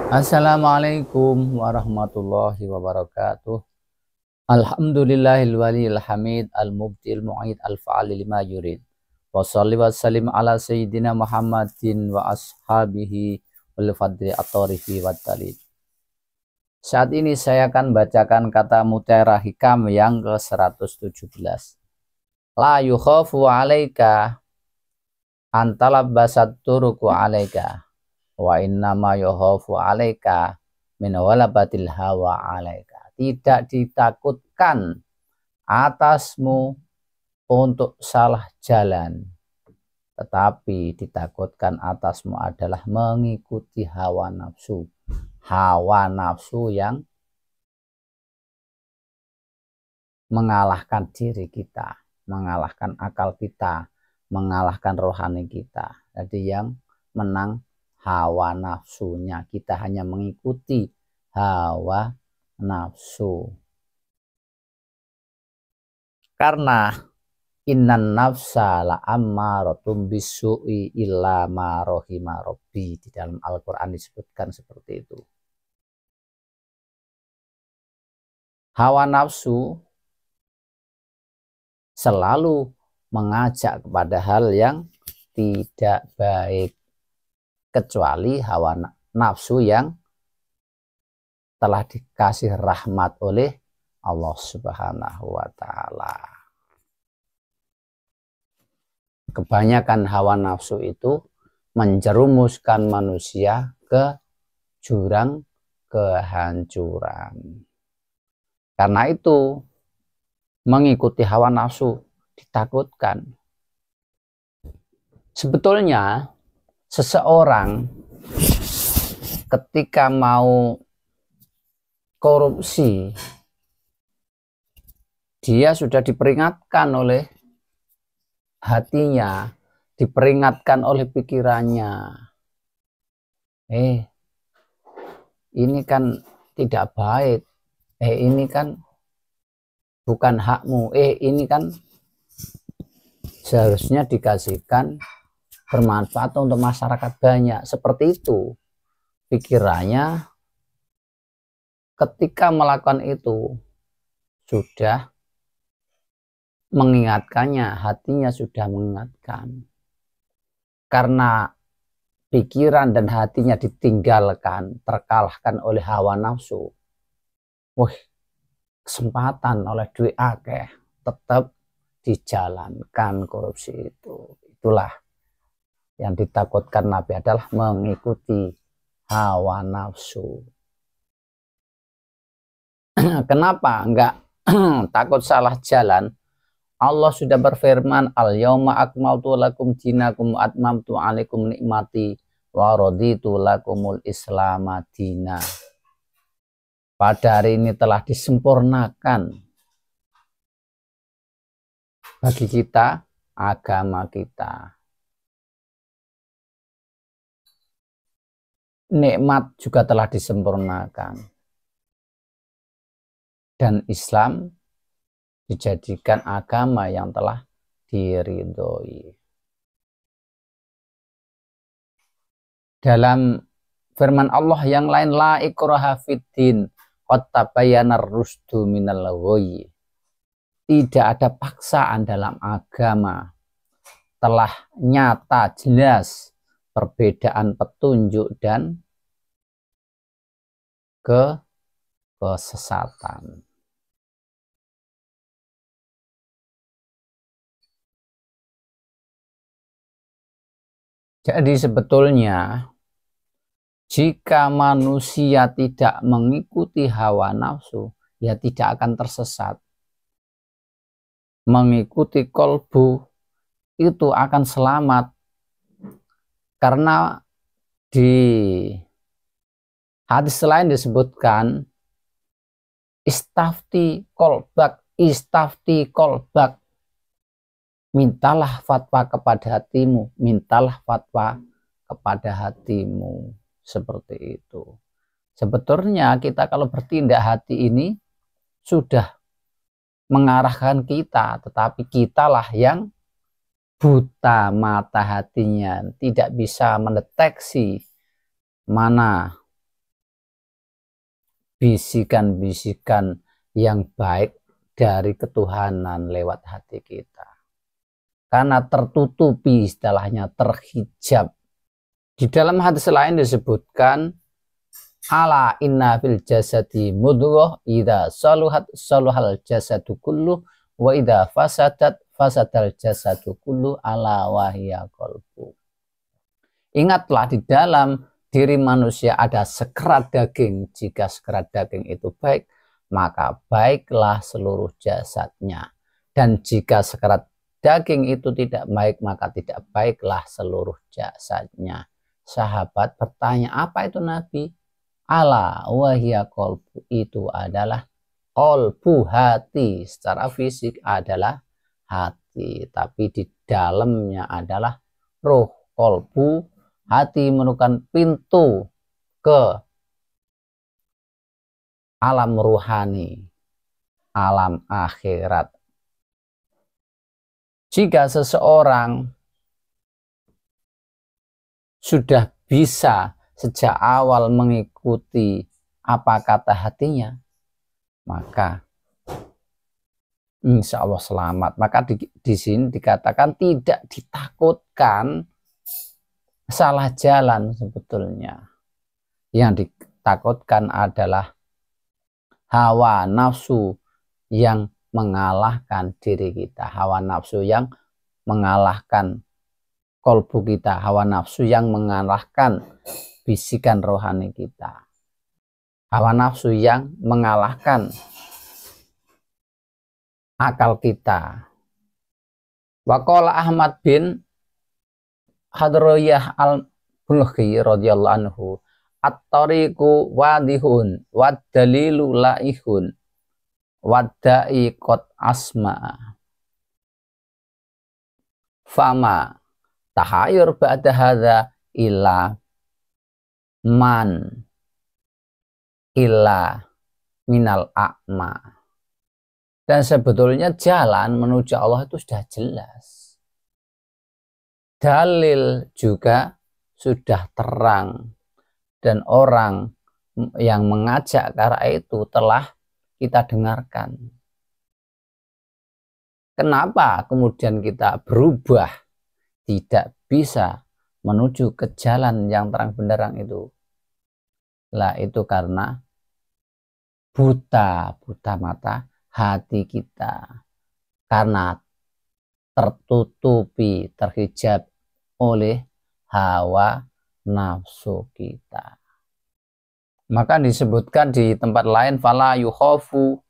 Assalamualaikum warahmatullahi wabarakatuh. Alhamdulillahil waliyil hamid al-mubdil mu'id al-fa'ali lima yurid. Wa sholli wa sallim ala sayyidina Muhammadin wa ashabihi wal fadli at-tarifi wat talid. Saat ini saya akan bacakan kata mutiara hikam yang ke-117. La yukhafu alaika antalab basat turuku alaika wa innama yukhafu alaika min walabatil hawa alaika. Tidak ditakutkan atasmu untuk salah jalan, tetapi ditakutkan atasmu adalah mengikuti hawa nafsu yang mengalahkan diri kita, mengalahkan akal kita, mengalahkan rohani kita. Jadi yang menang hawa nafsunya, kita hanya mengikuti hawa nafsu. Karena innan nafsa la ammaratum bisu'i illa ma rahima rabbi, di dalam Al-Qur'an disebutkan seperti itu. Hawa nafsu selalu mengajak kepada hal yang tidak baik, kecuali hawa nafsu yang telah dikasih rahmat oleh Allah Subhanahu wa ta'ala. Kebanyakan hawa nafsu itu menjerumuskan manusia ke jurang kehancuran. Karena itu mengikuti hawa nafsu ditakutkan. Sebetulnya seseorang ketika mau korupsi, dia sudah diperingatkan oleh hatinya, diperingatkan oleh pikirannya. Ini kan tidak baik. Ini kan bukan hakmu. Ini kan seharusnya dikasihkan bermanfaat untuk masyarakat banyak. Seperti itu pikirannya. Ketika melakukan itu sudah mengingatkannya, hatinya sudah mengingatkan. Karena pikiran dan hatinya ditinggalkan, terkalahkan oleh hawa nafsu. Kesempatan oleh duit akeh, tetap dijalankan korupsi itu. Itulah yang ditakutkan Nabi, adalah mengikuti hawa nafsu. Kenapa enggak takut salah jalan? Allah sudah berfirman, al-yauma akmaltu lakum dinakum wa atmamtu alaikum nikmati wa raditu lakumul islama dina. Pada hari ini telah disempurnakan bagi kita agama kita. Nikmat juga telah disempurnakan. Dan Islam dijadikan agama yang telah diridhoi. Dalam firman Allah yang lain, la ikraha fiddin qad tabayyana ar-rusdu minal ghayy. Tidak ada paksaan dalam agama. Telah nyata jelas perbedaan petunjuk dan kesesatan. Jadi sebetulnya jika manusia tidak mengikuti hawa nafsu, ya tidak akan tersesat. Mengikuti kolbu itu akan selamat. Karena di hadis lain disebutkan, istafti kolbak. Mintalah fatwa kepada hatimu, mintalah fatwa kepada hatimu. Seperti itu. Sebetulnya kita kalau bertindak, hati ini sudah mengarahkan kita, tetapi kitalah yang buta mata hatinya, tidak bisa mendeteksi mana bisikan-bisikan yang baik dari ketuhanan lewat hati kita. Karena tertutupi, istilahnya terhijab. Di dalam hadis lain disebutkan, ala inna fil jasadi mudghah idza saluhat saluhal jasadu kullu wa idza fasadat fasadal jasadu kullu ala wahya qalbu. Ingatlah, di dalam diri manusia ada sekerat daging. Jika sekerat daging itu baik, maka baiklah seluruh jasadnya. Dan jika sekerat daging itu tidak baik, maka tidak baiklah seluruh jasadnya. Sahabat bertanya, apa itu Nabi? Ala wahya qalbu, itu adalah qalbu, hati. Secara fisik adalah hati, tapi di dalamnya adalah roh. Qalbu, hati, merupakan pintu ke alam ruhani, alam akhirat. Jika seseorang sudah bisa sejak awal mengikuti apa kata hatinya, maka insya Allah selamat. Maka di sini dikatakan tidak ditakutkan salah jalan sebetulnya. Yang ditakutkan adalah hawa nafsu yang mengalahkan diri kita, hawa nafsu yang mengalahkan kolbu kita, hawa nafsu yang mengalahkan bisikan rohani kita, hawa nafsu yang mengalahkan akal kita. Waqala Ahmad bin Hadroyah al-Bulghi radhiyallahu anhu, at-tariqu wadihun wad-dalilu laihun wadda'i qad asma fama tahayur ba'da hadza illa man illa minal a'ma. Dan sebetulnya jalan menuju Allah itu sudah jelas, dalil juga sudah terang, dan orang yang mengajak ke arah itu telah kita dengarkan. Kenapa kemudian kita berubah, tidak bisa menuju ke jalan yang terang benderang itu? Lah, itu karena buta mata hati kita, karena tertutupi, terhijab oleh hawa nafsu kita. Maka disebutkan di tempat lain, fala yukhafu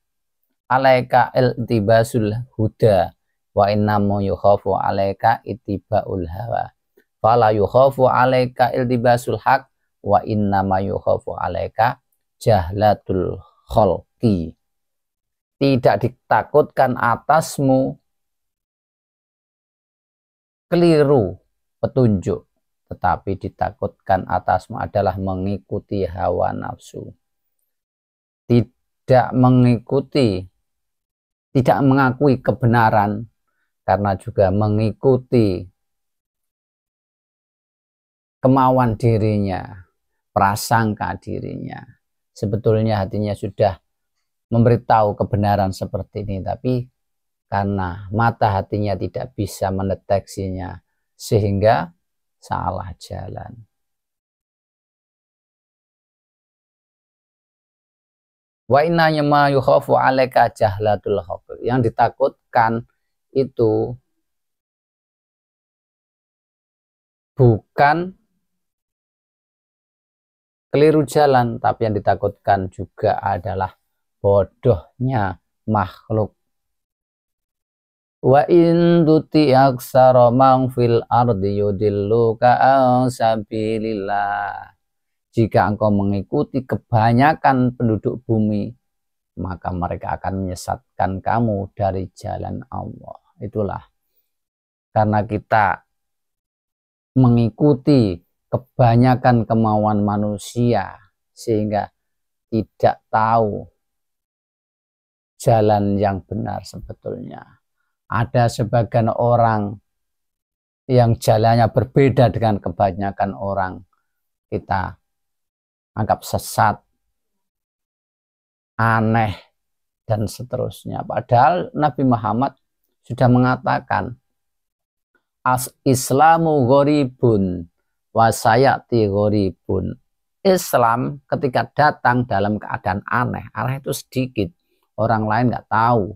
alaika iltibasul huda wa innamu yukhafu alaika ittibaul hawa. Fala yukhafu alaika iltibasul haq wa innama yukhafu alaika jahlatul khalqi. Tidak ditakutkan atasmu keliru petunjuk, tetapi ditakutkan atasmu adalah mengikuti hawa nafsu. Tidak mengikuti, tidak mengakui kebenaran, karena juga mengikuti kemauan dirinya, prasangka dirinya. Sebetulnya hatinya sudah memberitahu kebenaran seperti ini, tapi karena mata hatinya tidak bisa mendeteksinya, sehingga salah jalan. Wa inna ma yukhafu alaika jahlatul haqq. Yang ditakutkan itu bukan keliru jalan, tapi yang ditakutkan juga adalah bodohnya makhluk. Wa in tuti aksara man fil ardi yudilluka an sabilillah. Jika engkau mengikuti kebanyakan penduduk bumi, maka mereka akan menyesatkan kamu dari jalan Allah. Itulah karena kita mengikuti kebanyakan kemauan manusia, sehingga tidak tahu jalan yang benar sebetulnya. Ada sebagian orang yang jalannya berbeda dengan kebanyakan orang, kita anggap sesat. aneh, dan seterusnya. Padahal Nabi Muhammad sudah mengatakan, Islamu gharibun wasayati gharibun. Islam ketika datang dalam keadaan aneh, aneh itu sedikit, orang lain nggak tahu,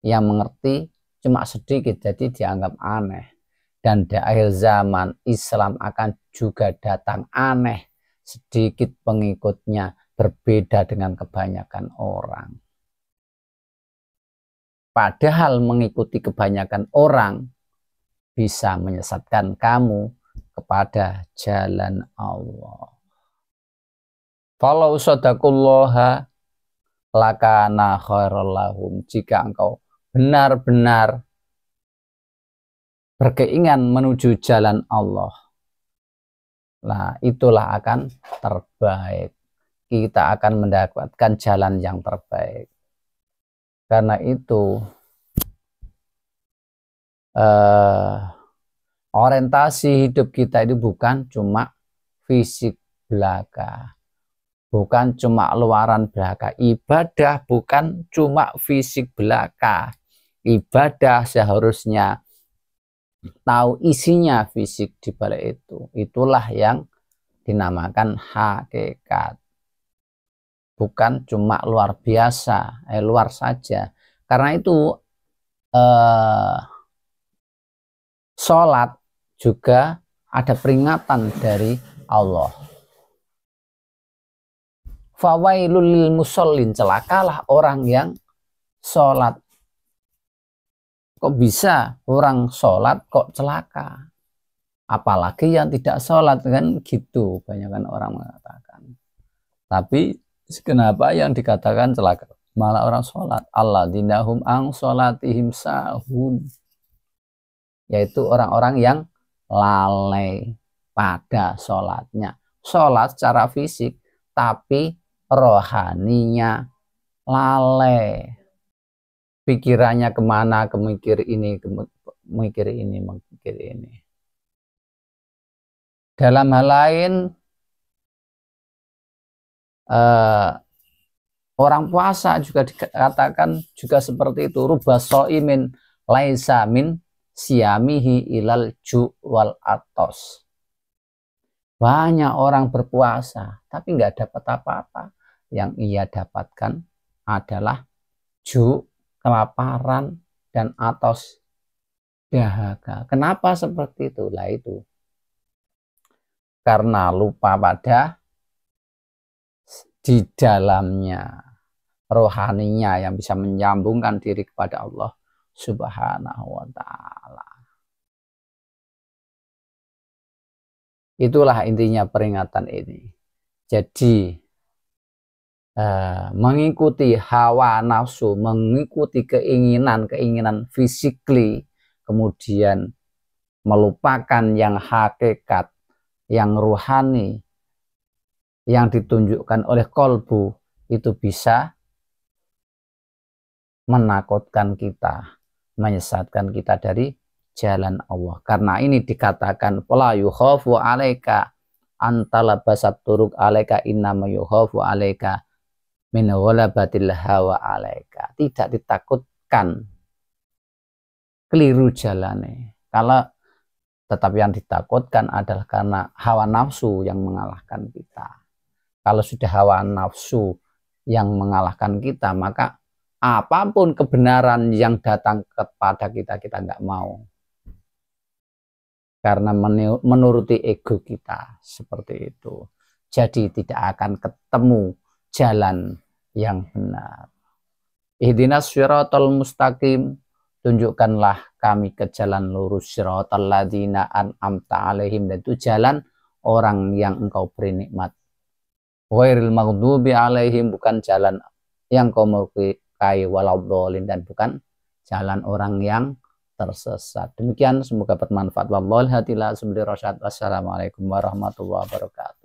yang mengerti cuma sedikit, jadi dianggap aneh. Dan di akhir zaman Islam akan juga datang aneh, sedikit pengikutnya, berbeda dengan kebanyakan orang. Padahal mengikuti kebanyakan orang bisa menyesatkan kamu kepada jalan Allah. Falau sadaqullaha lakana khairul lahum. Jika engkau benar-benar berkeinginan menuju jalan Allah, nah itulah akan terbaik. Kita akan mendapatkan jalan yang terbaik. Karena itu orientasi hidup kita itu bukan cuma fisik belaka, bukan cuma luaran belaka. Ibadah bukan cuma fisik belaka. Ibadah seharusnya tahu isinya fisik di balik itu. Itulah yang dinamakan hakikat. Bukan cuma luar biasa, luar saja. Karena itu sholat juga ada peringatan dari Allah. Fawailul lil musallin, celakalah orang yang sholat. Kok bisa orang sholat kok celaka? Apalagi yang tidak sholat, kan gitu banyakan orang mengatakan. Tapi kenapa yang dikatakan celaka? Malah orang sholat. Alladzina hum an sholatihim sahun, yaitu orang-orang yang lalai pada sholatnya. Sholat secara fisik, tapi rohaninya lalai. Pikirannya kemana, kemikir ini, kemikir ini, memikir ini. Dalam hal lain, orang puasa juga dikatakan juga seperti itu. Rubba sho'imin laisa min siyamihi ilal ju' wal atos. Banyak orang berpuasa tapi nggak dapat apa-apa. Yang ia dapatkan adalah ju', kelaparan, dan atos, dahaga. Kenapa seperti itu? Lah itu karena lupa pada di dalamnya rohaninya yang bisa menyambungkan diri kepada Allah Subhanahu wa ta'ala. Itulah intinya peringatan ini. Jadi mengikuti hawa nafsu, mengikuti keinginan fisikly, kemudian melupakan yang hakikat, yang ruhani, yang ditunjukkan oleh kolbu, itu bisa menakutkan kita, menyesatkan kita dari jalan Allah. Karena ini dikatakan la yukhafu alaika antalabasat turuk alaika innama yukhafu alaika min ghalabatil hawa alaika. Tidak ditakutkan keliru jalannya. Kalau tetap yang ditakutkan adalah karena hawa nafsu yang mengalahkan kita. Kalau sudah hawa nafsu yang mengalahkan kita, maka apapun kebenaran yang datang kepada kita, kita nggak mau. Karena menuruti ego kita, seperti itu. Jadi tidak akan ketemu jalan yang benar. Ihdinas siratal mustaqim, tunjukkanlah kami ke jalan lurus, siratal ladzina an'amta alaihim, itu jalan orang yang engkau beri nikmat. Ghairil maghdubi alaihim, bukan jalan yang kau murkai, waladhdallin, dan bukan jalan orang yang tersesat. Demikian, semoga bermanfaat. Wallahi hatilah sebeli rasyad. Wassalamualaikum warahmatullahi wabarakatuh.